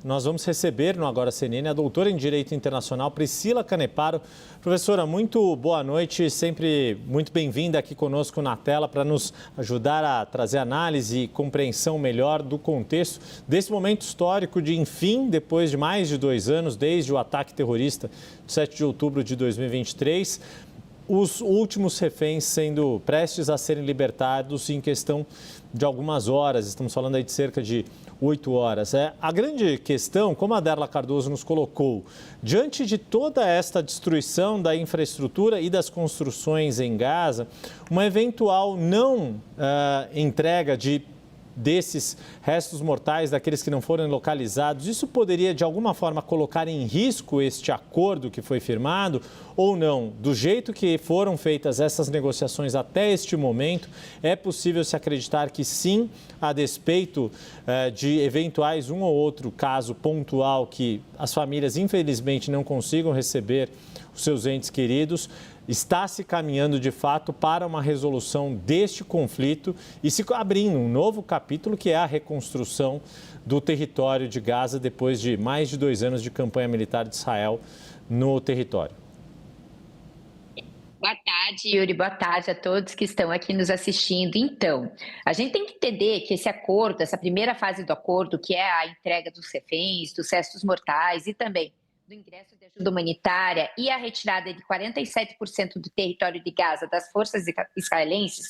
Nós vamos receber no Agora CNN a doutora em Direito Internacional, Priscila Caneparo. Professora, muito boa noite, sempre muito bem-vinda aqui conosco na tela para nos ajudar a trazer análise e compreensão melhor do contexto desse momento histórico de, enfim, depois de mais de 2 anos, desde o ataque terrorista de 7 de outubro de 2023, os últimos reféns sendo prestes a serem libertados em questão de algumas horas, estamos falando aí de cerca de 8 horas. A grande questão, como a Derla Cardoso nos colocou, diante de toda esta destruição da infraestrutura e das construções em Gaza, uma eventual não entrega desses restos mortais, daqueles que não foram localizados, isso poderia de alguma forma colocar em risco este acordo que foi firmado ou não? Do jeito que foram feitas essas negociações até este momento, é possível se acreditar que sim, a despeito de eventuais um ou outro caso pontual que as famílias infelizmente não consigam receber os seus entes queridos, está se caminhando de fato para uma resolução deste conflito e se abrindo um novo capítulo que é a reconstrução do território de Gaza depois de mais de 2 anos de campanha militar de Israel no território. Boa tarde, Yuri. Boa tarde a todos que estão aqui nos assistindo. Então, a gente tem que entender que esse acordo, essa primeira fase do acordo, que é a entrega dos reféns, dos restos mortais e também do ingresso de ajuda humanitária e a retirada de 47% do território de Gaza das forças israelenses,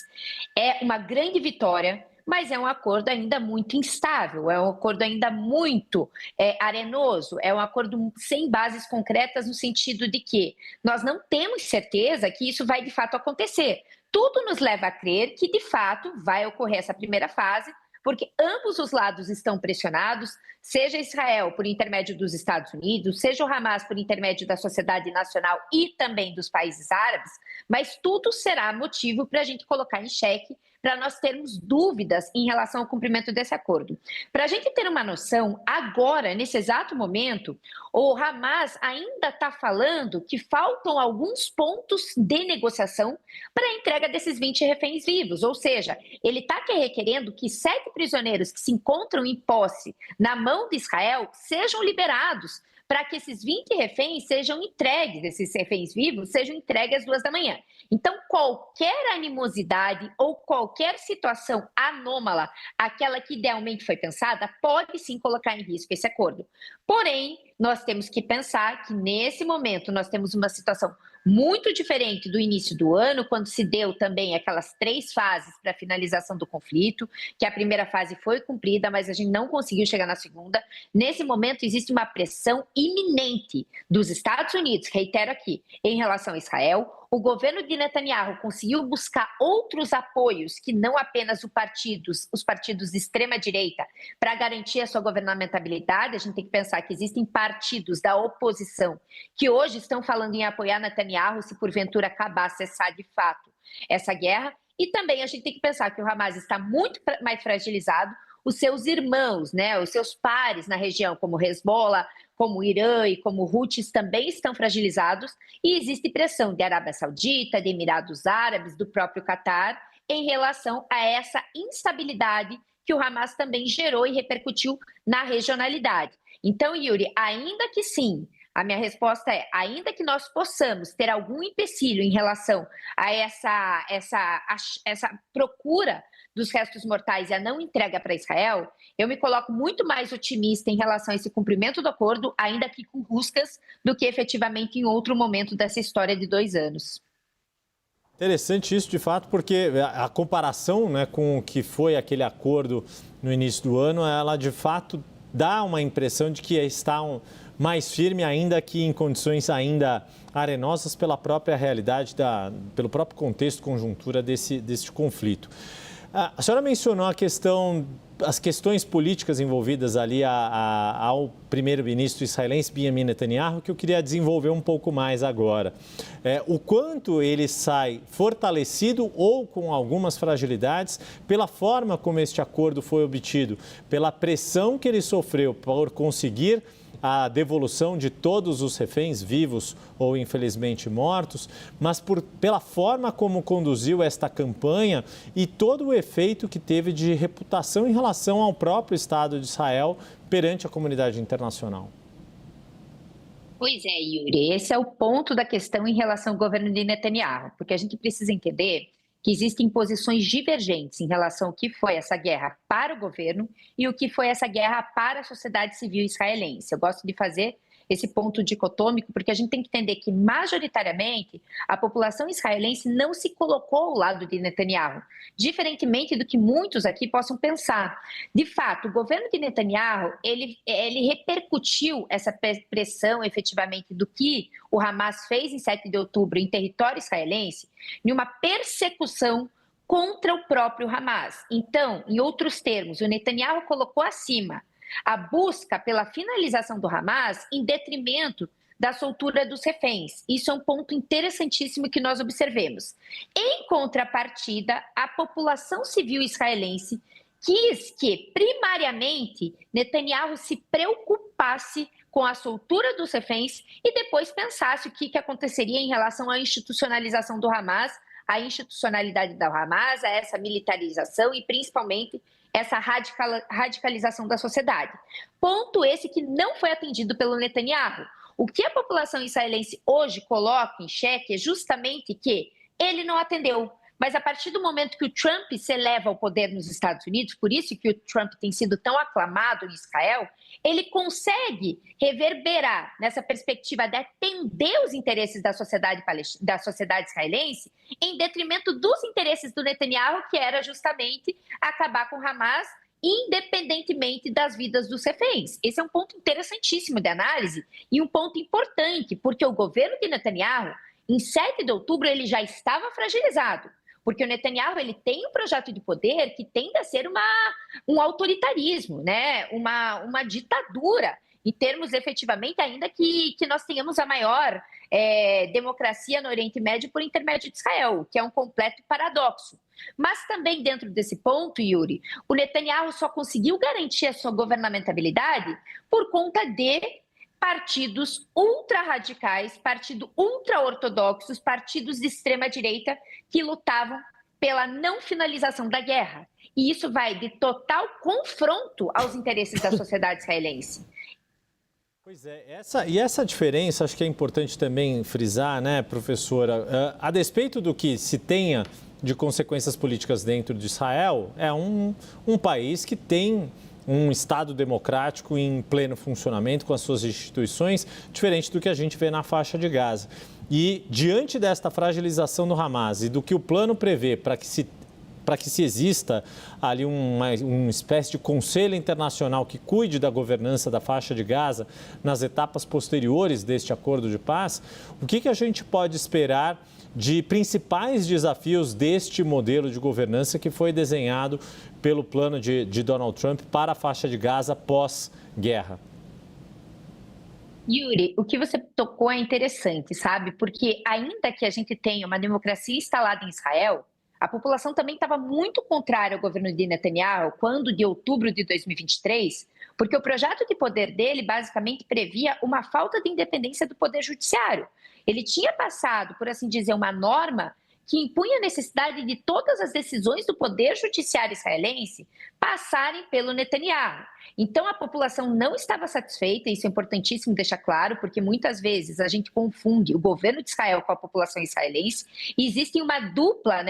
é uma grande vitória, mas é um acordo ainda muito instável, é um acordo ainda muito arenoso, é um acordo sem bases concretas no sentido de que nós não temos certeza que isso vai de fato acontecer. Tudo nos leva a crer que de fato vai ocorrer essa primeira fase, porque ambos os lados estão pressionados, seja Israel por intermédio dos Estados Unidos, seja o Hamas por intermédio da sociedade nacional e também dos países árabes, mas tudo será motivo para a gente colocar em xeque, para nós termos dúvidas em relação ao cumprimento desse acordo. Para a gente ter uma noção, agora, nesse exato momento, o Hamas ainda está falando que faltam alguns pontos de negociação para a entrega desses 20 reféns vivos, ou seja, ele está requerendo que 7 prisioneiros que se encontram em posse na mão de Israel sejam liberados para que esses 20 reféns sejam entregues, esses reféns vivos sejam entregues às 2 da manhã. Então, qualquer animosidade ou qualquer situação anômala, aquela que idealmente foi pensada, pode sim colocar em risco esse acordo. Porém, nós temos que pensar que nesse momento nós temos uma situação muito diferente do início do ano, quando se deu também aquelas 3 fases para a finalização do conflito, que a primeira fase foi cumprida, mas a gente não conseguiu chegar na segunda. Nesse momento existe uma pressão iminente dos Estados Unidos, reitero aqui, em relação a Israel. O governo de Netanyahu conseguiu buscar outros apoios que não apenas os partidos de extrema-direita para garantir a sua governamentabilidade. A gente tem que pensar que existem partidos da oposição que hoje estão falando em apoiar Netanyahu se porventura acabar, cessar de fato essa guerra. E também a gente tem que pensar que o Hamas está muito mais fragilizado, os seus irmãos, os seus pares na região, como o Hezbollah, como o Irã e como o Houthis também estão fragilizados e existe pressão de Arábia Saudita, de Emirados Árabes, do próprio Catar, em relação a essa instabilidade que o Hamas também gerou e repercutiu na regionalidade. Então, Yuri, ainda que sim, a minha resposta é, ainda que nós possamos ter algum empecilho em relação a essa procura dos restos mortais e a não entrega para Israel, eu me coloco muito mais otimista em relação a esse cumprimento do acordo, ainda que com rusgas, do que efetivamente em outro momento dessa história de 2 anos. Interessante isso, de fato, porque a comparação com o que foi aquele acordo no início do ano, ela de fato dá uma impressão de que está mais firme, ainda que em condições ainda arenosas pela própria realidade, pelo próprio contexto, conjuntura desse conflito. A senhora mencionou as questões políticas envolvidas ali ao primeiro-ministro israelense Benjamin Netanyahu, que eu queria desenvolver um pouco mais agora. O quanto ele sai fortalecido ou com algumas fragilidades pela forma como este acordo foi obtido, pela pressão que ele sofreu por conseguir a devolução de todos os reféns vivos ou infelizmente mortos, mas pela forma como conduziu esta campanha e todo o efeito que teve de reputação em relação ao próprio Estado de Israel perante a comunidade internacional. Pois é, Yuri, esse é o ponto da questão em relação ao governo de Netanyahu, porque a gente precisa entender que existem posições divergentes em relação ao que foi essa guerra para o governo e o que foi essa guerra para a sociedade civil israelense. Eu gosto de fazer esse ponto dicotômico, porque a gente tem que entender que, majoritariamente, a população israelense não se colocou ao lado de Netanyahu, diferentemente do que muitos aqui possam pensar. De fato, o governo de Netanyahu, ele repercutiu essa pressão, efetivamente, do que o Hamas fez em 7 de outubro em território israelense, em uma persecução contra o próprio Hamas. Então, em outros termos, o Netanyahu colocou acima a busca pela finalização do Hamas em detrimento da soltura dos reféns. Isso é um ponto interessantíssimo que nós observemos. Em contrapartida, a população civil israelense quis que, primariamente, Netanyahu se preocupasse com a soltura dos reféns e depois pensasse o que aconteceria em relação à institucionalização do Hamas, a institucionalidade da Hamas, a essa militarização e, principalmente, essa radicalização da sociedade. Ponto esse que não foi atendido pelo Netanyahu. O que a população israelense hoje coloca em xeque é justamente que ele não atendeu. Mas a partir do momento que o Trump se eleva ao poder nos Estados Unidos, por isso que o Trump tem sido tão aclamado em Israel, ele consegue reverberar nessa perspectiva de atender os interesses da sociedade israelense em detrimento dos interesses do Netanyahu, que era justamente acabar com o Hamas, independentemente das vidas dos reféns. Esse é um ponto interessantíssimo de análise e um ponto importante, porque o governo de Netanyahu, em 7 de outubro, ele já estava fragilizado. Porque o Netanyahu ele tem um projeto de poder que tende a ser um autoritarismo, né? uma ditadura, em termos efetivamente, ainda que nós tenhamos a maior democracia no Oriente Médio por intermédio de Israel, que é um completo paradoxo. Mas também dentro desse ponto, Yuri, o Netanyahu só conseguiu garantir a sua governamentabilidade por conta de partidos ultra-radicais, partidos ultra-ortodoxos, partidos de extrema-direita que lutavam pela não finalização da guerra. E isso vai de total confronto aos interesses da sociedade israelense. Pois é, essa diferença acho que é importante também frisar, né, professora? A despeito do que se tenha de consequências políticas dentro de Israel, é um país que tem um Estado democrático em pleno funcionamento com as suas instituições, diferente do que a gente vê na faixa de Gaza. E diante desta fragilização do Hamas e do que o plano prevê para que se exista ali uma espécie de conselho internacional que cuide da governança da faixa de Gaza nas etapas posteriores deste acordo de paz, o que a gente pode esperar de principais desafios deste modelo de governança que foi desenhado pelo plano de Donald Trump para a faixa de Gaza pós-guerra? Yuri, o que você tocou é interessante, sabe? Porque ainda que a gente tenha uma democracia instalada em Israel, a população também estava muito contrária ao governo de Netanyahu quando de outubro de 2023, porque o projeto de poder dele basicamente previa uma falta de independência do poder judiciário. Ele tinha passado, por assim dizer, uma norma que impunha a necessidade de todas as decisões do poder judiciário israelense passarem pelo Netanyahu. Então, a população não estava satisfeita, isso é importantíssimo deixar claro, porque muitas vezes a gente confunde o governo de Israel com a população israelense e existe uma dupla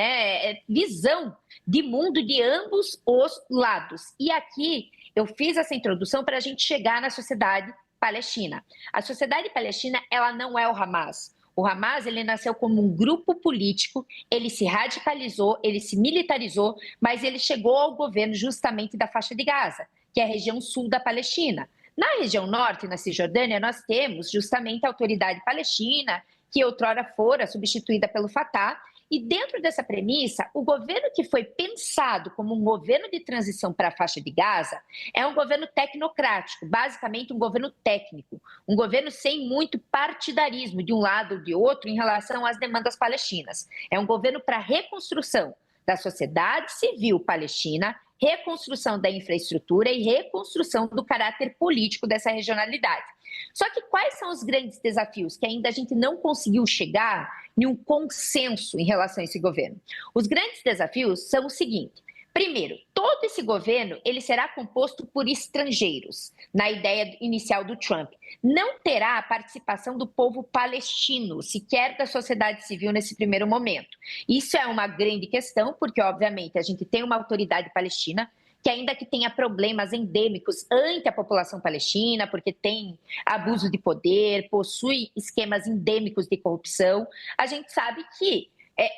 visão de mundo de ambos os lados. E aqui eu fiz essa introdução para a gente chegar na sociedade palestina. A sociedade palestina, ela não é o Hamas. O Hamas, ele nasceu como um grupo político, ele se radicalizou, ele se militarizou, mas ele chegou ao governo justamente da faixa de Gaza, que é a região sul da Palestina. Na região norte, na Cisjordânia, nós temos justamente a autoridade palestina, que outrora fora substituída pelo Fatah, e dentro dessa premissa, o governo que foi pensado como um governo de transição para a faixa de Gaza é um governo tecnocrático, basicamente um governo técnico, um governo sem muito partidarismo de um lado ou de outro em relação às demandas palestinas. É um governo para reconstrução da sociedade civil palestina, reconstrução da infraestrutura e reconstrução do caráter político dessa regionalidade. Só que quais são os grandes desafios que ainda a gente não conseguiu chegar em um consenso em relação a esse governo? Os grandes desafios são o seguinte. Primeiro, todo esse governo ele será composto por estrangeiros, na ideia inicial do Trump. Não terá a participação do povo palestino, sequer da sociedade civil nesse primeiro momento. Isso é uma grande questão, porque, obviamente, a gente tem uma autoridade palestina que, ainda que tenha problemas endêmicos ante a população palestina, porque tem abuso de poder, possui esquemas endêmicos de corrupção, a gente sabe que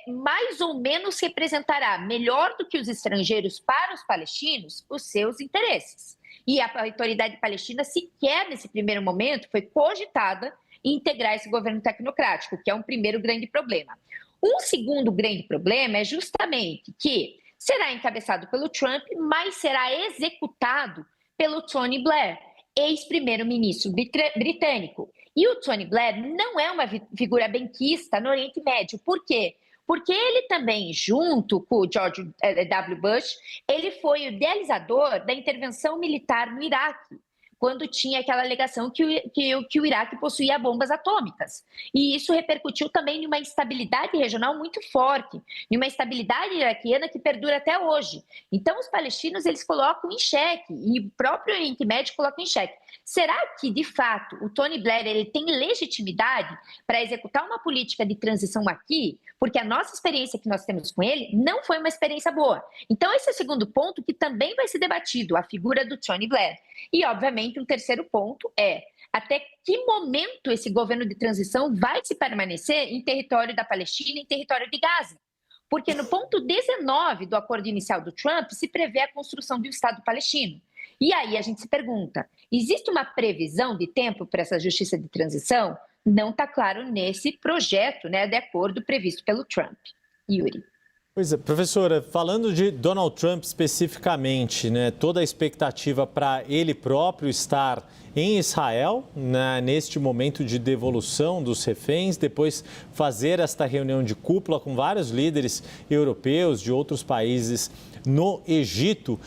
mais ou menos representará melhor do que os estrangeiros para os palestinos os seus interesses. E a autoridade palestina sequer, nesse primeiro momento, foi cogitada em integrar esse governo tecnocrático, que é um primeiro grande problema. Um segundo grande problema é justamente que será encabeçado pelo Trump, mas será executado pelo Tony Blair, ex-primeiro-ministro britânico. E o Tony Blair não é uma figura benquista no Oriente Médio. Por quê? Porque ele também, junto com o George W. Bush, ele foi o idealizador da intervenção militar no Iraque, quando tinha aquela alegação que o Iraque possuía bombas atômicas. E isso repercutiu também em uma instabilidade regional muito forte, em uma instabilidade iraquiana que perdura até hoje. Então, os palestinos, eles colocam em xeque, e o próprio Oriente Médio coloca em xeque. Será que, de fato, o Tony Blair ele tem legitimidade para executar uma política de transição aqui? Porque a nossa experiência que nós temos com ele não foi uma experiência boa. Então, esse é o segundo ponto que também vai ser debatido, a figura do Tony Blair. E, obviamente, um terceiro ponto é até que momento esse governo de transição vai se permanecer em território da Palestina, em território de Gaza. Porque no ponto 19 do acordo inicial do Trump se prevê a construção de um Estado palestino. E aí a gente se pergunta, existe uma previsão de tempo para essa justiça de transição? Não está claro nesse projeto, de acordo previsto pelo Trump. Yuri. Pois é, professora, falando de Donald Trump especificamente, toda a expectativa para ele próprio estar em Israel, neste momento de devolução dos reféns, depois fazer esta reunião de cúpula com vários líderes europeus de outros países no Egito.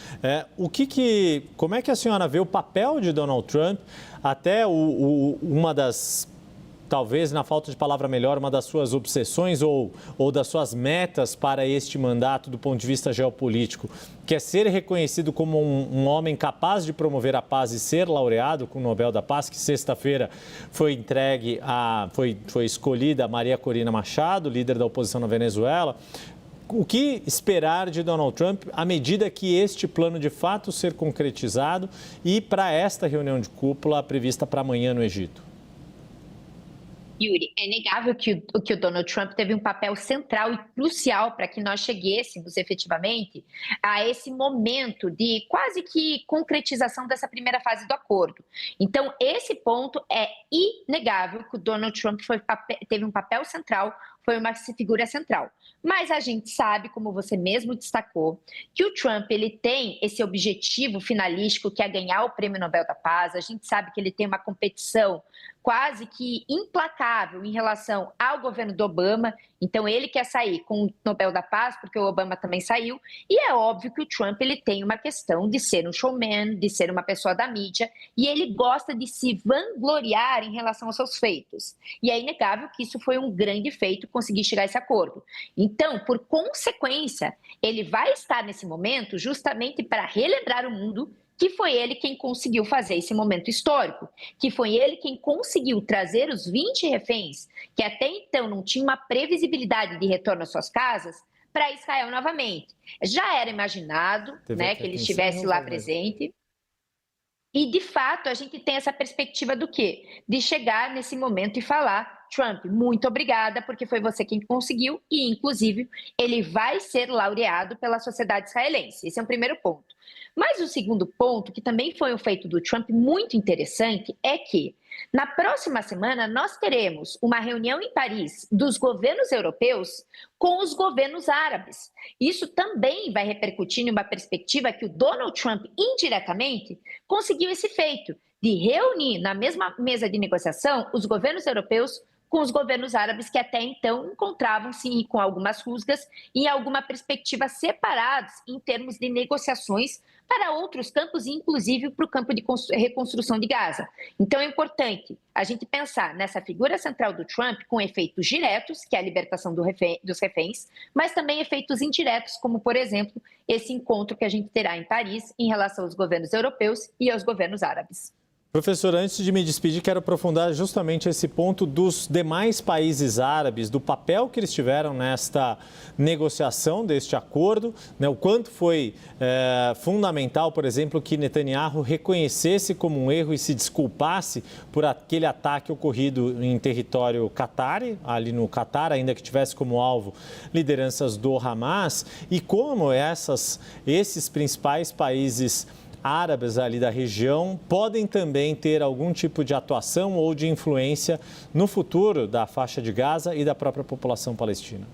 Como é que a senhora vê o papel de Donald Trump, até uma das, talvez na falta de palavra melhor, uma das suas obsessões ou das suas metas para este mandato do ponto de vista geopolítico, que é ser reconhecido como um homem capaz de promover a paz e ser laureado com o Nobel da Paz, que sexta-feira foi escolhida a Maria Corina Machado, líder da oposição na Venezuela. O que esperar de Donald Trump à medida que este plano de fato ser concretizado e para esta reunião de cúpula prevista para amanhã no Egito? Yuri, é inegável que o Donald Trump teve um papel central e crucial para que nós cheguéssemos efetivamente a esse momento de quase que concretização dessa primeira fase do acordo. Então, esse ponto é inegável que o Donald Trump teve um papel central, foi uma figura central. Mas a gente sabe, como você mesmo destacou, que o Trump ele tem esse objetivo finalístico que é ganhar o Prêmio Nobel da Paz. A gente sabe que ele tem uma competição quase que implacável em relação ao governo do Obama. Então, ele quer sair com o Nobel da Paz, porque o Obama também saiu. E é óbvio que o Trump ele tem uma questão de ser um showman, de ser uma pessoa da mídia, e ele gosta de se vangloriar em relação aos seus feitos. E é inegável que isso foi um grande feito, conseguir chegar a esse acordo. Então, por consequência, ele vai estar nesse momento justamente para relembrar o mundo que foi ele quem conseguiu fazer esse momento histórico, que foi ele quem conseguiu trazer os 20 reféns, que até então não tinham uma previsibilidade de retorno às suas casas, para Israel novamente. Já era imaginado que ele estivesse lá presente. E, de fato, a gente tem essa perspectiva do quê? De chegar nesse momento e falar, Trump, muito obrigada, porque foi você quem conseguiu e, inclusive, ele vai ser laureado pela sociedade israelense. Esse é o primeiro ponto. Mas o segundo ponto, que também foi um feito do Trump muito interessante, é que na próxima semana nós teremos uma reunião em Paris dos governos europeus com os governos árabes. Isso também vai repercutir em uma perspectiva que o Donald Trump, indiretamente, conseguiu esse feito de reunir na mesma mesa de negociação os governos europeus com os governos árabes que até então encontravam-se com algumas rusgas e em alguma perspectiva separados em termos de negociações para outros campos, inclusive para o campo de reconstrução de Gaza. Então é importante a gente pensar nessa figura central do Trump com efeitos diretos, que é a libertação dos reféns, mas também efeitos indiretos, como, por exemplo, esse encontro que a gente terá em Paris em relação aos governos europeus e aos governos árabes. Professor, antes de me despedir, quero aprofundar justamente esse ponto dos demais países árabes, do papel que eles tiveram nesta negociação deste acordo, né? O quanto foi fundamental, por exemplo, que Netanyahu reconhecesse como um erro e se desculpasse por aquele ataque ocorrido em território catari, ali no Catar, ainda que tivesse como alvo lideranças do Hamas, e como esses principais países árabes ali da região podem também ter algum tipo de atuação ou de influência no futuro da faixa de Gaza e da própria população palestina.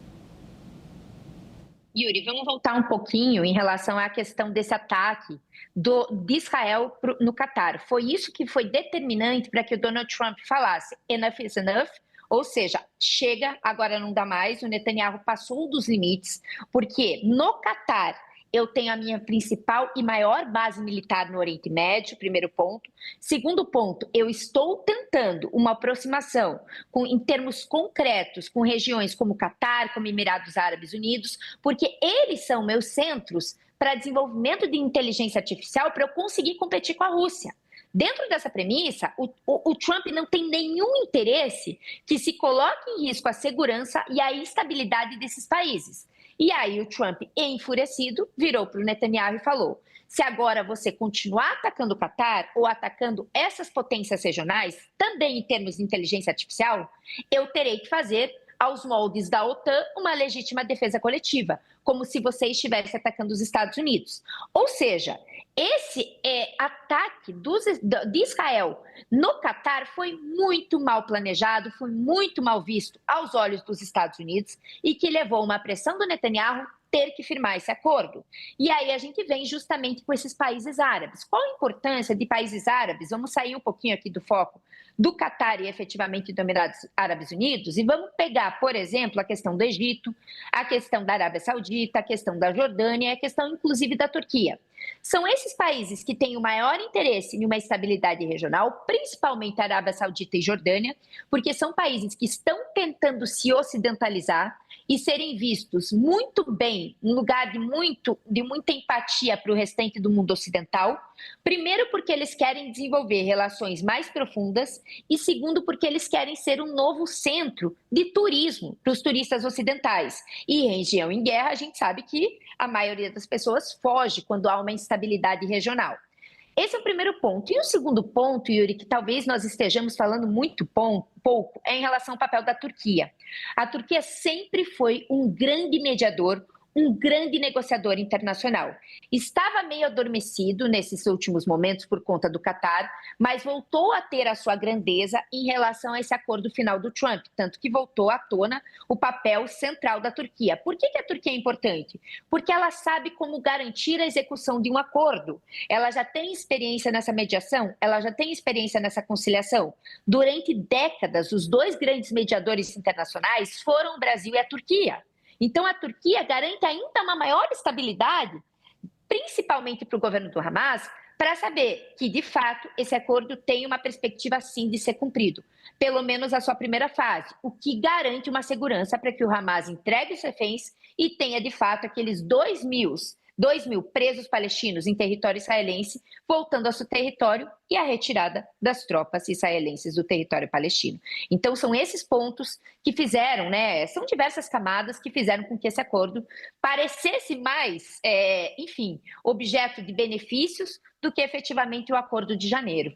Yuri, vamos voltar um pouquinho em relação à questão desse ataque de Israel no Catar. Foi isso que foi determinante para que o Donald Trump falasse enough is enough, ou seja, chega, agora não dá mais, o Netanyahu passou dos limites, porque no Catar eu tenho a minha principal e maior base militar no Oriente Médio, primeiro ponto. Segundo ponto, eu estou tentando uma aproximação em termos concretos com regiões como Catar, como Emirados Árabes Unidos, porque eles são meus centros para desenvolvimento de inteligência artificial para eu conseguir competir com a Rússia. Dentro dessa premissa, o Trump não tem nenhum interesse que se coloque em risco a segurança e a estabilidade desses países. E aí o Trump, enfurecido, virou para o Netanyahu e falou: se agora você continuar atacando o Catar ou atacando essas potências regionais, também em termos de inteligência artificial, eu terei que fazer aos moldes da OTAN uma legítima defesa coletiva, como se você estivesse atacando os Estados Unidos. Ou seja, esse ataque de Israel no Catar foi muito mal planejado, foi muito mal visto aos olhos dos Estados Unidos e que levou uma pressão do Netanyahu ter que firmar esse acordo. E aí a gente vem justamente com esses países árabes. Qual a importância de países árabes? Vamos sair um pouquinho aqui do foco do Catar e efetivamente dos Emirados Árabes Unidos e vamos pegar, por exemplo, a questão do Egito, a questão da Arábia Saudita, a questão da Jordânia e a questão inclusive da Turquia. São esses países que têm o maior interesse em uma estabilidade regional, principalmente a Arábia Saudita e Jordânia, porque são países que estão tentando se ocidentalizar e serem vistos muito bem, em lugar de muita empatia para o restante do mundo ocidental. Primeiro, porque eles querem desenvolver relações mais profundas e segundo, porque eles querem ser um novo centro de turismo para os turistas ocidentais. E em região em guerra, a gente sabe que a maioria das pessoas foge quando há uma instabilidade regional. Esse é o primeiro ponto. E o segundo ponto, Yuri, que talvez nós estejamos falando muito pouco, é em relação ao papel da Turquia. A Turquia sempre foi um grande mediador, um grande negociador internacional. Estava meio adormecido nesses últimos momentos por conta do Catar, mas voltou a ter a sua grandeza em relação a esse acordo final do Trump, tanto que voltou à tona o papel central da Turquia. Por que a Turquia é importante? Porque ela sabe como garantir a execução de um acordo. Ela já tem experiência nessa mediação, ela já tem experiência nessa conciliação. Durante décadas, os dois grandes mediadores internacionais foram o Brasil e a Turquia. Então, a Turquia garante ainda uma maior estabilidade, principalmente para o governo do Hamas, para saber que, de fato, esse acordo tem uma perspectiva, sim, de ser cumprido. Pelo menos a sua primeira fase, o que garante uma segurança para que o Hamas entregue os reféns e tenha, de fato, aqueles 2 mil presos palestinos em território israelense voltando ao seu território e a retirada das tropas israelenses do território palestino. Então, são esses pontos que fizeram, são diversas camadas que fizeram com que esse acordo parecesse mais, objeto de benefícios do que efetivamente o acordo de janeiro.